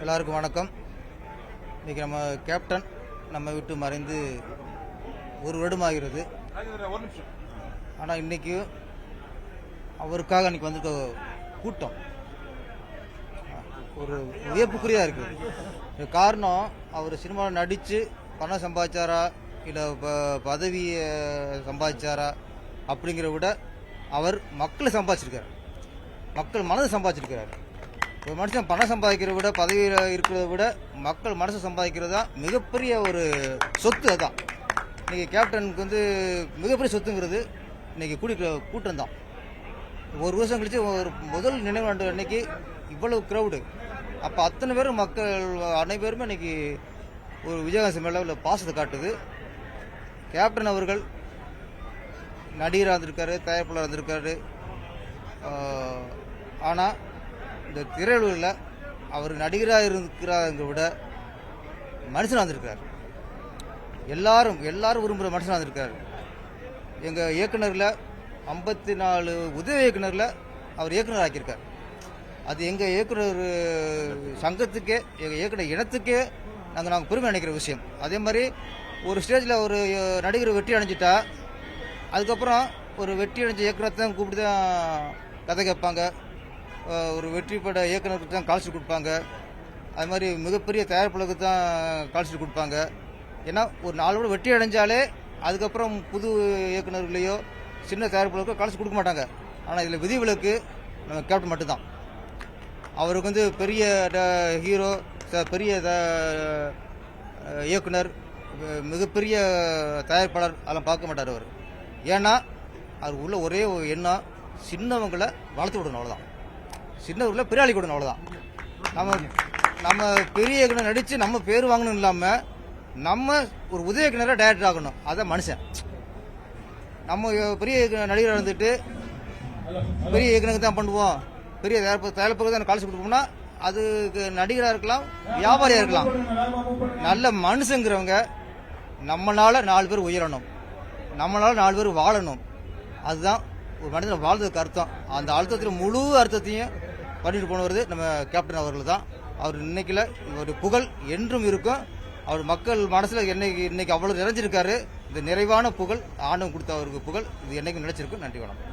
எல்லாருக்கும் வணக்கம். இன்றைக்கி நம்ம கேப்டன் நம்ம விட்டு மறைந்து ஒரு வருடமாகிறது. ஆனால் இன்றைக்கி அவருக்காக இன்றைக்கி வந்திருக்க கூட்டம் ஒரு வியப்புக்குறியாக இருக்குது. காரணம், அவர் சினிமாவில் நடித்து பணம் சம்பாதிச்சாரா இல்லை பதவியை சம்பாதிச்சாரா அப்படிங்கிற விட அவர் மக்களை சம்பாதிச்சிருக்கார், மக்கள் மனதை சம்பாதிச்சிருக்கிறார். ஒரு மனுஷன் பணம் சம்பாதிக்கிறத விட பதவியில் இருக்கிறத விட மக்கள் மனசை சம்பாதிக்கிறது தான் மிகப்பெரிய ஒரு சொத்து. அதுதான் இன்றைக்கி கேப்டனுக்கு மிகப்பெரிய சொத்துங்கிறது இன்றைக்கி கூட்டம் தான். ஒரு வருஷம் கழித்து ஒரு முதல் நினைவாண்டு அன்னைக்கு இவ்வளவு க்ரௌடு. அப்போ அத்தனை பேரும் மக்கள் அனைவருமே இன்றைக்கி ஒரு விஜயகாந்த் மேலே உள்ள பாசத்தை காட்டுது. கேப்டன் அவர்கள் நடிகராக இருந்திருக்காரு, தயாரிப்பாளராக இருந்திருக்காரு. ஆனால் இந்த திரையுலகில் அவர் நடிகராக இருக்கிறாங்க விட மனுஷனாக இருந்திருக்கார். எல்லாரும் விரும்புகிற மனுஷனாக இருந்திருக்கார். எங்கள் இயக்குநரில் 54 உதவி இயக்குநரில் அவர் இயக்குனர் ஆக்கியிருக்கார். அது எங்கள் இயக்குனர் சங்கத்துக்கே, எங்கள் இயக்குனர் இனத்துக்கே நாங்கள் பெருமை நினைக்கிற விஷயம். அதே மாதிரி ஒரு ஸ்டேஜில் ஒரு நடிகர் வெற்றி அடைஞ்சிட்டா அதுக்கப்புறம் ஒரு வெற்றி அடைஞ்ச இயக்குனரை தான் கூப்பிட்டு தான் கதை கேட்பாங்க. ஒரு வெற்றி பட இயக்குனருக்கு தான் கால்ஷீட் கொடுப்பாங்க. அது மாதிரி மிகப்பெரிய தயாரிப்பாளருக்கு தான் கால்ஷீட் கொடுப்பாங்க. ஏன்னா ஒரு 4 கூட வெற்றி அடைஞ்சாலே அதுக்கப்புறம் புது இயக்குநர்களையோ சின்ன தயாரிப்பாளருக்கோ கால்ஷீட் கொடுக்க மாட்டாங்க. ஆனால் இதில் விதிவிலக்கு நம்ம கேப்டன் மட்டும்தான். அவருக்கு பெரிய ஹீரோ, பெரிய இயக்குனர், மிகப்பெரிய தயாரிப்பாளர் அதெல்லாம் பார்க்க மாட்டார் அவர். ஏன்னா அவர் உள்ள ஒரே எண்ணம், சின்னவங்களை வளர்த்து விடணும், அவ்வளோதான். சின்னவர்களை பெரியாளி கொடுணும், அவ்வளோதான். நம்ம பெரிய இயக்குனர் நடித்து நம்ம பேர் வாங்கணும் இல்லாமல் நம்ம ஒரு உதவி இயக்குனராக டைரக்டர் ஆகணும். அதான் மனுஷன். நம்ம பெரிய நடிகராக இருந்துட்டு பெரிய இயக்குனருக்கு தான் பண்ணுவோம், பெரிய தயாரிப்புக்கு தான் கால்ஷீட் கொடுப்போம்னா அதுக்கு நடிகராக இருக்கலாம், வியாபாரியாக இருக்கலாம். நல்ல மனுஷங்கிறவங்க நம்மளால 4 பேர் உயரணும், நம்மளால 4 பேர் வாழணும். அதுதான் ஒரு மனிதனை வாழ்றதுக்கு அர்த்தம். அந்த அர்த்தத்தில் முழு அர்த்தத்தையும் பண்ணிட்டு போனவர் நம்ம கேப்டன் அவர்கள் தான். அவர் இன்னைக்குல ஒரு புகழ் என்றும் இருக்கும். அவர் மக்கள் மனசில் இன்னைக்கு அவ்வளோ நிறைஞ்சிருக்காரு. இந்த நிறைவான புகழ் ஆண்டவன் கொடுத்த அவருக்கு புகழ் இது என்னைக்கும் நினைச்சிருக்கும். நன்றி, வணக்கம்.